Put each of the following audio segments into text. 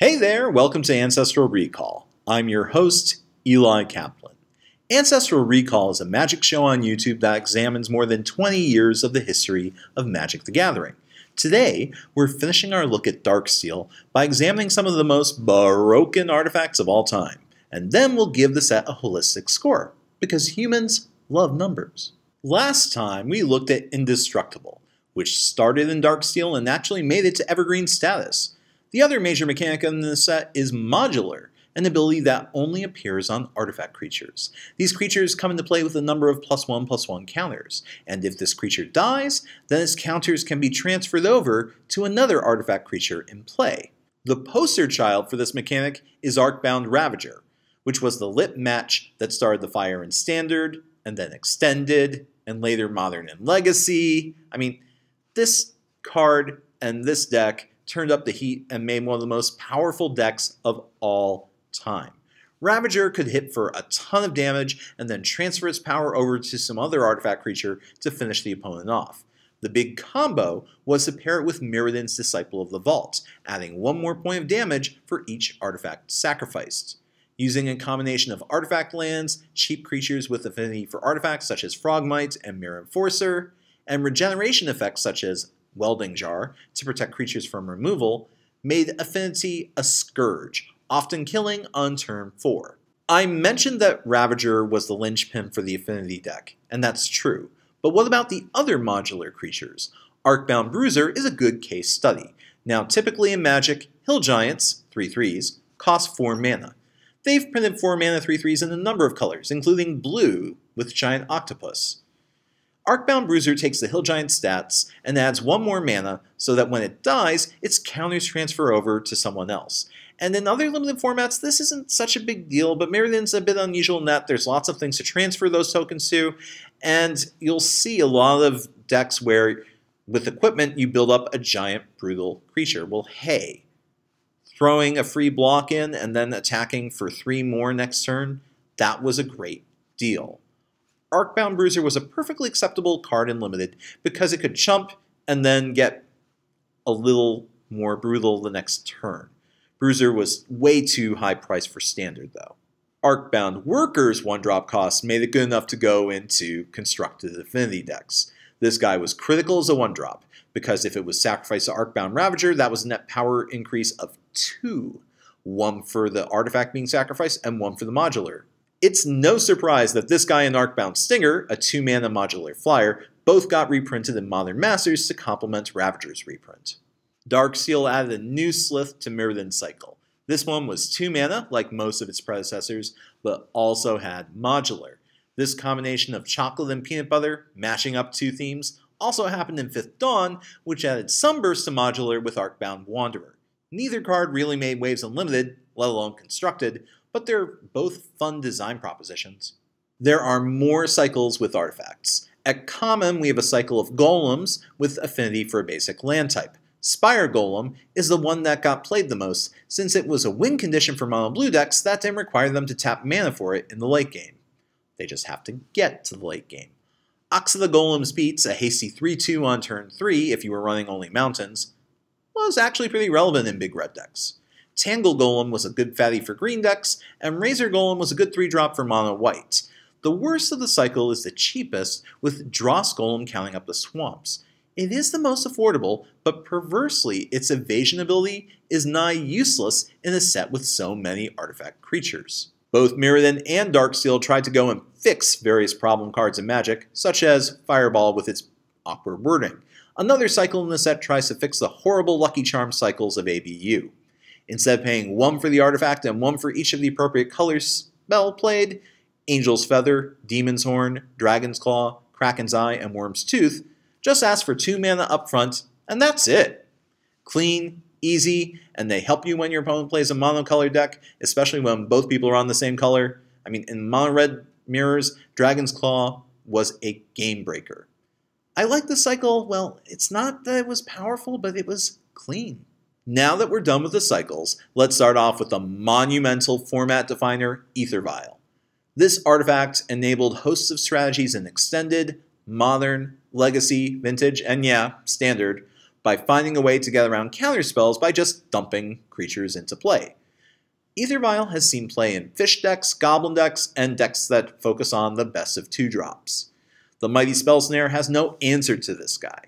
Hey there, welcome to Ancestral Recall. I'm your host, Eli Kaplan. Ancestral Recall is a magic show on YouTube that examines more than 20 years of the history of Magic the Gathering. Today, we're finishing our look at Darksteel by examining some of the most broken artifacts of all time, and then we'll give the set a holistic score, because humans love numbers. Last time, we looked at Indestructible, which started in Darksteel and actually made it to Evergreen status. The other major mechanic in this set is Modular, an ability that only appears on artifact creatures. These creatures come into play with a number of +1/+1 counters, and if this creature dies, then its counters can be transferred over to another artifact creature in play. The poster child for this mechanic is Arcbound Ravager, which was the lit match that started the Fire in Standard, and then Extended, and later Modern and Legacy. This card and this deck turned up the heat and made one of the most powerful decks of all time. Ravager could hit for a ton of damage and then transfer its power over to some other artifact creature to finish the opponent off. The big combo was to pair it with Mirrodin's Disciple of the Vault, adding one more point of damage for each artifact sacrificed. Using a combination of artifact lands, cheap creatures with affinity for artifacts such as Frogmite and Mirror Enforcer, and regeneration effects such as Welding Jar to protect creatures from removal, made Affinity a scourge, often killing on turn 4. I mentioned that Ravager was the linchpin for the Affinity deck, and that's true. But what about the other modular creatures? Arcbound Bruiser is a good case study. Now, typically in Magic, Hill Giants, 3/3s, cost 4 mana. They've printed 4 mana 3/3s in a number of colors, including blue with Giant Octopus. Arcbound Bruiser takes the Hill Giant stats and adds 1 more mana so that when it dies, its counters transfer over to someone else. And in other limited formats, this isn't such a big deal, but Mirrodin's a bit unusual in that there's lots of things to transfer those tokens to, and you'll see a lot of decks where, with equipment, you build up a giant, brutal creature. Well, hey, throwing a free block in and then attacking for 3 more next turn, that was a great deal. Arcbound Bruiser was a perfectly acceptable card in Limited because it could chump and then get a little more brutal the next turn. Bruiser was way too high priced for Standard though. Arcbound Worker's 1-drop cost made it good enough to go into constructed Affinity decks. This guy was critical as a 1-drop because if it was sacrificed to Arcbound Ravager, that was a net power increase of 2. 1 for the artifact being sacrificed and 1 for the modular. It's no surprise that this guy and Arcbound Stinger, a 2-mana modular flyer, both got reprinted in Modern Masters to complement Ravager's reprint. Darksteel added a new Slith to Mirrodin's Cycle. This one was 2 mana, like most of its predecessors, but also had modular. This combination of chocolate and peanut butter, mashing up 2 themes, also happened in 5th Dawn, which added Sunburst to modular with Arcbound Wanderer. Neither card really made waves Unlimited, let alone constructed, but they're both fun design propositions. There are more cycles with artifacts. At Common, we have a cycle of Golems with affinity for a basic land type. Spire Golem is the one that got played the most, since it was a win condition for mono blue decks that didn't require them to tap mana for it in the late game. They just have to get to the late game. Ox of the Golems beats a hasty 3/2 on turn 3 if you were running only mountains, was actually pretty relevant in big red decks. Tangle Golem was a good fatty for green decks, and Razor Golem was a good 3-drop for mono white. The worst of the cycle is the cheapest, with Dross Golem counting up the swamps. It is the most affordable, but perversely, its evasion ability is nigh useless in a set with so many artifact creatures. Both Mirrodin and Darksteel tried to go and fix various problem cards in Magic, such as Fireball with its awkward wording. Another cycle in the set tries to fix the horrible Lucky Charm cycles of ABU. Instead of paying 1 for the artifact and 1 for each of the appropriate colors spell played, Angel's Feather, Demon's Horn, Dragon's Claw, Kraken's Eye, and Worm's Tooth, just ask for 2 mana up front, and that's it. Clean, easy, and they help you when your opponent plays a monocolor deck, especially when both people are on the same color. In mono-red mirrors, Dragon's Claw was a game breaker. I like the cycle. Well, it's not that it was powerful, but it was clean. Now that we're done with the cycles, let's start off with the monumental format definer, Ether Vial. This artifact enabled hosts of strategies in Extended, Modern, Legacy, Vintage, and yeah, Standard, by finding a way to get around counterspells by just dumping creatures into play. Aether Vial has seen play in fish decks, goblin decks, and decks that focus on the best of 2-drops. The Mighty Spell Snare has no answer to this guy.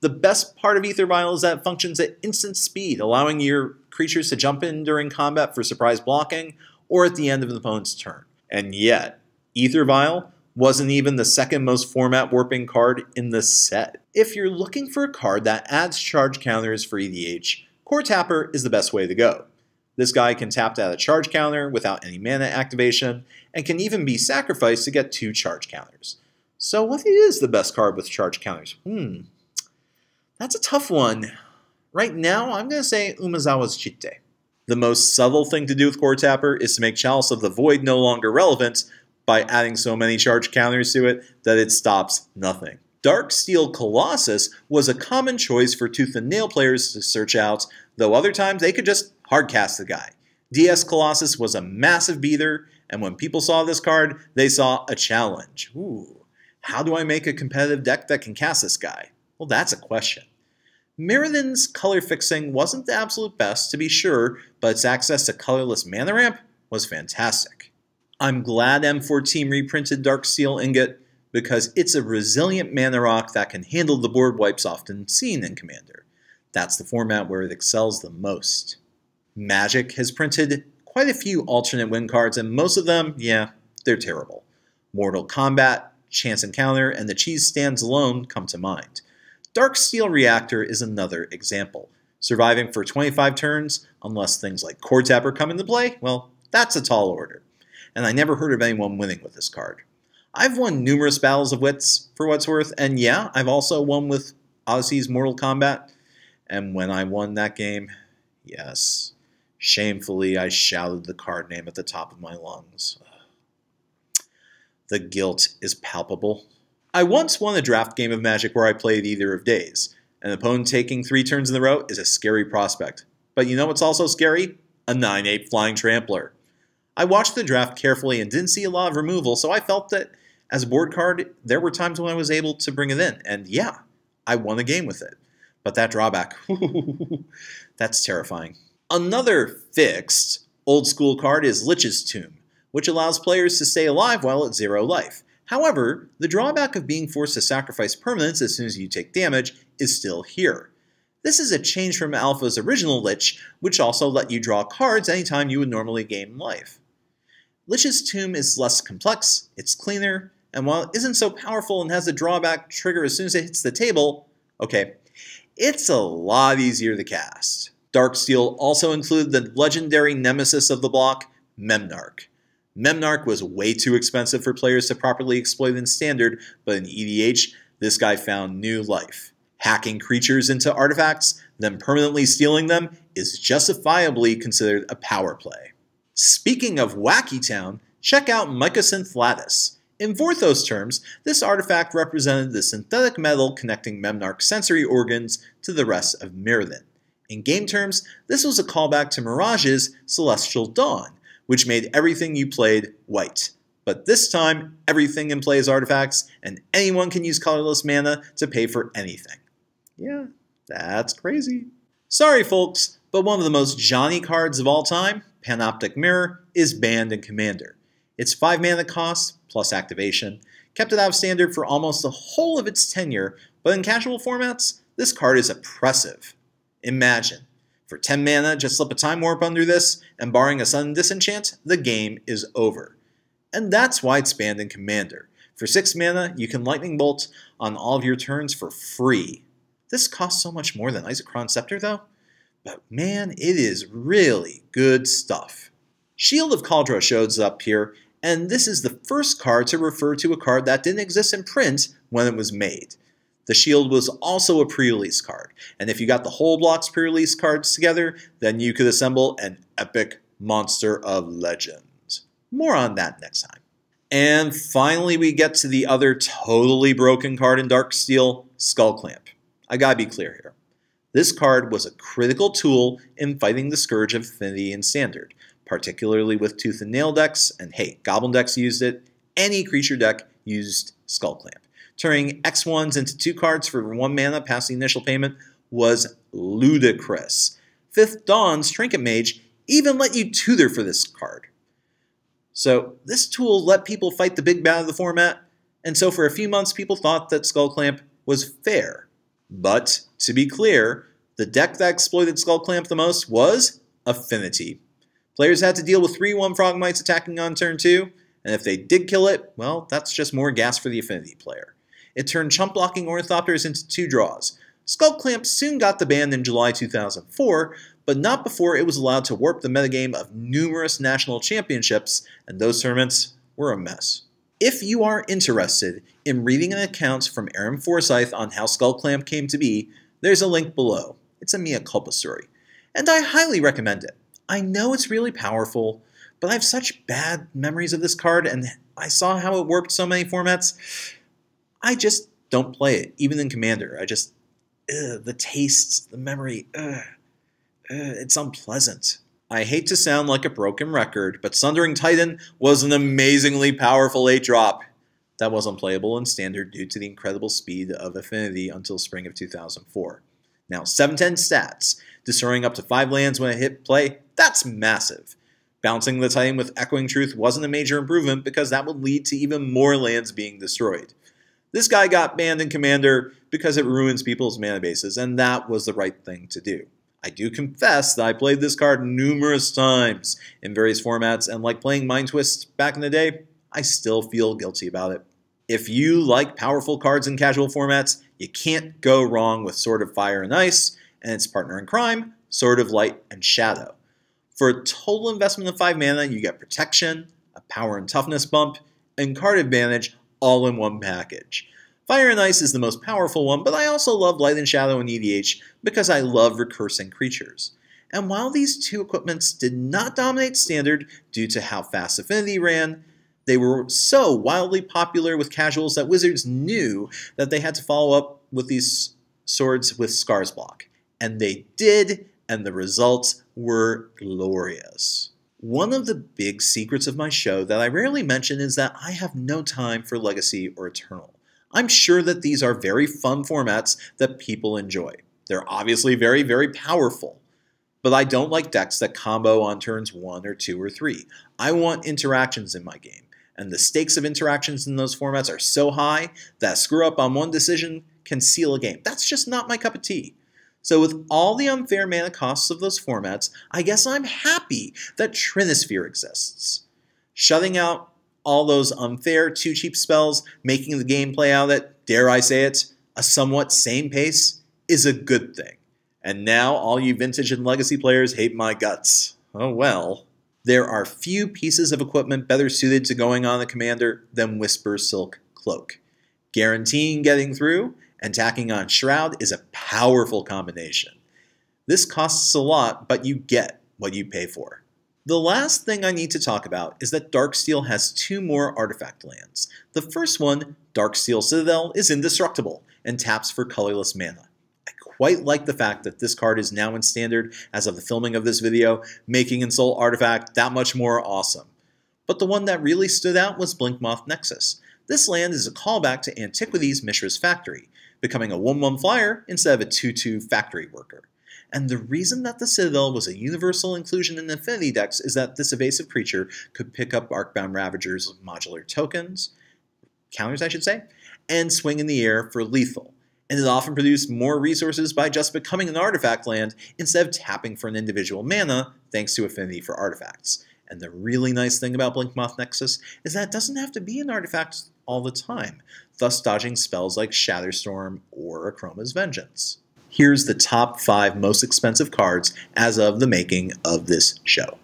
The best part of Aether Vial is that it functions at instant speed, allowing your creatures to jump in during combat for surprise blocking or at the end of an opponent's turn. And yet, Aether Vial wasn't even the second most format warping card in the set. If you're looking for a card that adds charge counters for EDH, Core Tapper is the best way to go. This guy can tap to add a charge counter without any mana activation, and can even be sacrificed to get 2 charge counters. So what is the best card with charge counters? That's a tough one. Right now, I'm going to say Umezawa's Chitte. The most subtle thing to do with Core Tapper is to make Chalice of the Void no longer relevant by adding so many charge counters to it that it stops nothing. Darksteel Colossus was a common choice for Tooth and Nail players to search out, though other times they could just hardcast the guy. DS Colossus was a massive beater, and when people saw this card, they saw a challenge. Ooh, how do I make a competitive deck that can cast this guy? Well, that's a question. Mirrodin's color fixing wasn't the absolute best, to be sure, but its access to colorless mana ramp was fantastic. I'm glad M4 Team reprinted Darksteel Ingot, because it's a resilient mana rock that can handle the board wipes often seen in Commander. That's the format where it excels the most. Magic has printed quite a few alternate win cards, and most of them, yeah, they're terrible. Mortal Kombat, Chance Encounter, and the Cheese Stands alone come to mind. Darksteel Reactor is another example. Surviving for 25 turns, unless things like Core Tapper come into play, well, that's a tall order. And I never heard of anyone winning with this card. I've won numerous Battles of Wits, for what's worth, and yeah, I've also won with Odyssey's Mortal Kombat. And when I won that game, yes, shamefully I shouted the card name at the top of my lungs. The guilt is palpable. I once won a draft game of Magic where I played Either of Days. An opponent taking 3 turns in a row is a scary prospect. But you know what's also scary? A 9/8 Flying Trampler. I watched the draft carefully and didn't see a lot of removal, so I felt that as a board card, there were times when I was able to bring it in. And yeah, I won a game with it. But that drawback, that's terrifying. Another fixed, old school card is Lich's Tomb, which allows players to stay alive while at 0 life. However, the drawback of being forced to sacrifice permanents as soon as you take damage is still here. This is a change from Alpha's original Lich, which also let you draw cards anytime you would normally gain life. Lich's Tomb is less complex, it's cleaner, and while it isn't so powerful and has a drawback trigger as soon as it hits the table, okay, it's a lot easier to cast. Darksteel also included the legendary nemesis of the block, Memnarch. Memnarch was way too expensive for players to properly exploit in Standard, but in EDH, this guy found new life. Hacking creatures into artifacts, then permanently stealing them, is justifiably considered a power play. Speaking of Wacky Town, check out Mycosynth Lattice. In Vorthos terms, this artifact represented the synthetic metal connecting Memnarch's sensory organs to the rest of Mirrodin. In game terms, this was a callback to Mirage's Celestial Dawn, which made everything you played white. But this time, everything in play is artifacts, and anyone can use colorless mana to pay for anything. Yeah, that's crazy. Sorry folks, but one of the most Johnny cards of all time, Panoptic Mirror, is banned in Commander. Its 5 mana cost, plus activation, kept it out of Standard for almost the whole of its tenure, but in casual formats, this card is oppressive. Imagine, for 10 mana, just slip a Time Warp under this, and barring a sudden disenchant, the game is over. And that's why it's banned in Commander. For 6 mana, you can Lightning Bolt on all of your turns for free. This costs so much more than Isochron Scepter though, but man, it is really good stuff. Shield of Kaldra shows up here, and this is the first card to refer to a card that didn't exist in print when it was made. The Shield was also a pre-release card, and if you got the whole block's pre-release cards together, then you could assemble an epic monster of legend. More on that next time. And finally we get to the other totally broken card in Darksteel, Skullclamp. I gotta be clear here. This card was a critical tool in fighting the Scourge of Affinity in Standard, particularly with Tooth and Nail decks, and hey, Goblin decks used it, any creature deck used Skullclamp. Turning X1s into 2 cards for 1 mana past the initial payment was ludicrous. Fifth Dawn's Trinket Mage even let you tutor for this card. So this tool let people fight the big bad of the format, and so for a few months people thought that Skullclamp was fair. But, to be clear, the deck that exploited Skullclamp the most was Affinity. Players had to deal with 3/1 Frogmites attacking on turn 2, and if they did kill it, well, that's just more gas for the Affinity player. It turned chump-blocking Ornithopters into 2 draws. Skullclamp soon got the ban in July 2004, but not before it was allowed to warp the metagame of numerous national championships, and those tournaments were a mess. If you are interested in reading an account from Aaron Forsyth on how Skullclamp came to be, there's a link below. It's a mea culpa story, and I highly recommend it. I know it's really powerful, but I have such bad memories of this card, and I saw how it warped so many formats. I just don't play it, even in Commander. The taste, the memory, it's unpleasant. I hate to sound like a broken record, but Sundering Titan was an amazingly powerful 8-drop. That was unplayable in Standard due to the incredible speed of Affinity until spring of 2004. Now, 710 stats, destroying up to 5 lands when it hit play, that's massive. Bouncing the Titan with Echoing Truth wasn't a major improvement because that would lead to even more lands being destroyed. This guy got banned in Commander because it ruins people's mana bases, and that was the right thing to do. I do confess that I played this card numerous times in various formats, and like playing Mind Twist back in the day, I still feel guilty about it. If you like powerful cards in casual formats, you can't go wrong with Sword of Fire and Ice, and its partner in crime, Sword of Light and Shadow. For a total investment of 5 mana, you get protection, a power and toughness bump, and card advantage all in one package. Fire and Ice is the most powerful one, but I also love Light and Shadow and EDH because I love recursing creatures. And while these two equipments did not dominate Standard due to how fast Affinity ran, they were so wildly popular with casuals that Wizards knew that they had to follow up with these swords with Scars Block. And they did, and the results were glorious. One of the big secrets of my show that I rarely mention is that I have no time for Legacy or Eternal. I'm sure that these are very fun formats that people enjoy. They're obviously very, very powerful. But I don't like decks that combo on turns 1 or 2 or 3. I want interactions in my game. And the stakes of interactions in those formats are so high that a screw up on one decision can seal a game. That's just not my cup of tea. So with all the unfair mana costs of those formats, I guess I'm happy that Trinisphere exists. Shutting out all those unfair, too cheap spells, making the game play out at, dare I say it, a somewhat same pace, is a good thing. And now all you Vintage and Legacy players hate my guts. Oh well. There are few pieces of equipment better suited to going on a Commander than Whisper Silk Cloak. Guaranteeing getting through and tacking on Shroud is a powerful combination. This costs a lot, but you get what you pay for. The last thing I need to talk about is that Darksteel has 2 more artifact lands. The first one, Darksteel Citadel, is indestructible and taps for colorless mana. I quite like the fact that this card is now in Standard as of the filming of this video, making Insult Artifact that much more awesome. But the one that really stood out was Blinkmoth Nexus. This land is a callback to Antiquity's Mishra's Factory, becoming a 1/1 flyer instead of a 2/2 factory worker. And the reason that the Citadel was a universal inclusion in Affinity decks is that this evasive creature could pick up Arcbound Ravager's modular tokens, counters I should say, and swing in the air for lethal. And it often produced more resources by just becoming an artifact land instead of tapping for an individual mana thanks to Affinity for artifacts. And the really nice thing about Blinkmoth Nexus is that it doesn't have to be an artifact all the time, thus dodging spells like Shatterstorm or Akroma's Vengeance. Here's the top 5 most expensive cards as of the making of this show.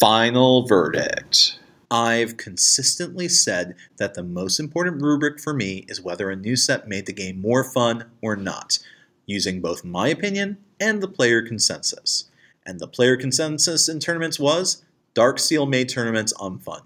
Final verdict. I've consistently said that the most important rubric for me is whether a new set made the game more fun or not, using both my opinion and the player consensus. And the player consensus in tournaments was, Darksteel made tournaments unfun.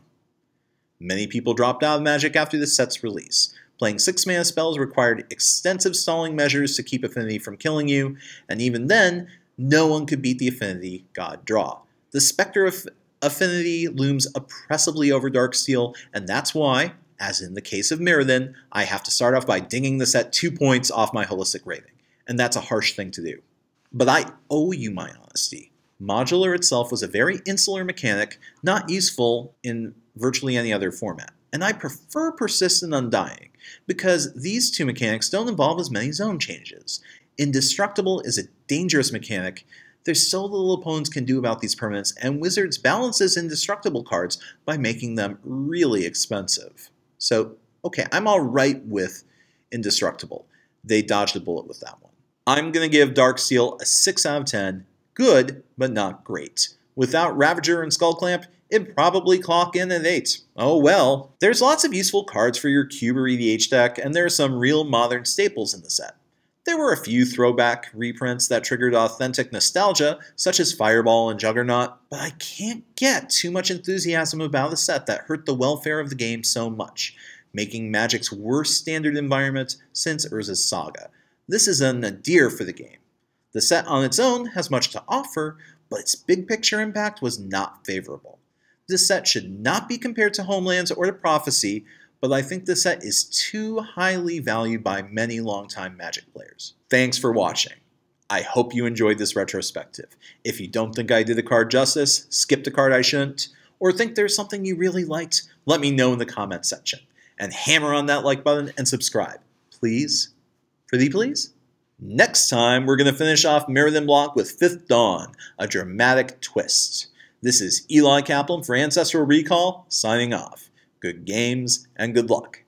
Many people dropped out of Magic after the set's release. Playing 6-mana spells required extensive stalling measures to keep Affinity from killing you, and even then, no one could beat the Affinity God draw. The specter of Affinity looms oppressively over Darksteel, and that's why, as in the case of Mirrodin, I have to start off by dinging the set 2 points off my holistic rating. And that's a harsh thing to do. But I owe you my honesty. Modular itself was a very insular mechanic, not useful in virtually any other format. And I prefer Persist and Undying, because these two mechanics don't involve as many zone changes. Indestructible is a dangerous mechanic. There's so little opponents can do about these permanents, and Wizards balances Indestructible cards by making them really expensive. So, okay, I'm alright with Indestructible. They dodged a bullet with that one. I'm going to give Darksteel a 6 out of 10. Good, but not great. Without Ravager and Skullclamp, it'd probably clock in at 8. Oh well. There's lots of useful cards for your Cube or EDH deck, and there are some real modern staples in the set. There were a few throwback reprints that triggered authentic nostalgia, such as Fireball and Juggernaut, but I can't get too much enthusiasm about a set that hurt the welfare of the game so much, making Magic's worst standard environment since Urza's Saga. This is a nadir for the game. The set on its own has much to offer, but its big picture impact was not favorable. This set should not be compared to Homelands or to Prophecy, but I think this set is too highly valued by many longtime Magic players. Thanks for watching. I hope you enjoyed this retrospective. If you don't think I did a card justice, skipped a card I shouldn't, or think there's something you really liked, let me know in the comments section. And hammer on that like button and subscribe. Please? Pretty please? Next time, we're going to finish off Mirrodin block with Fifth Dawn, a dramatic twist. This is Eli Kaplan for Ancestral Recall, signing off. Good games and good luck.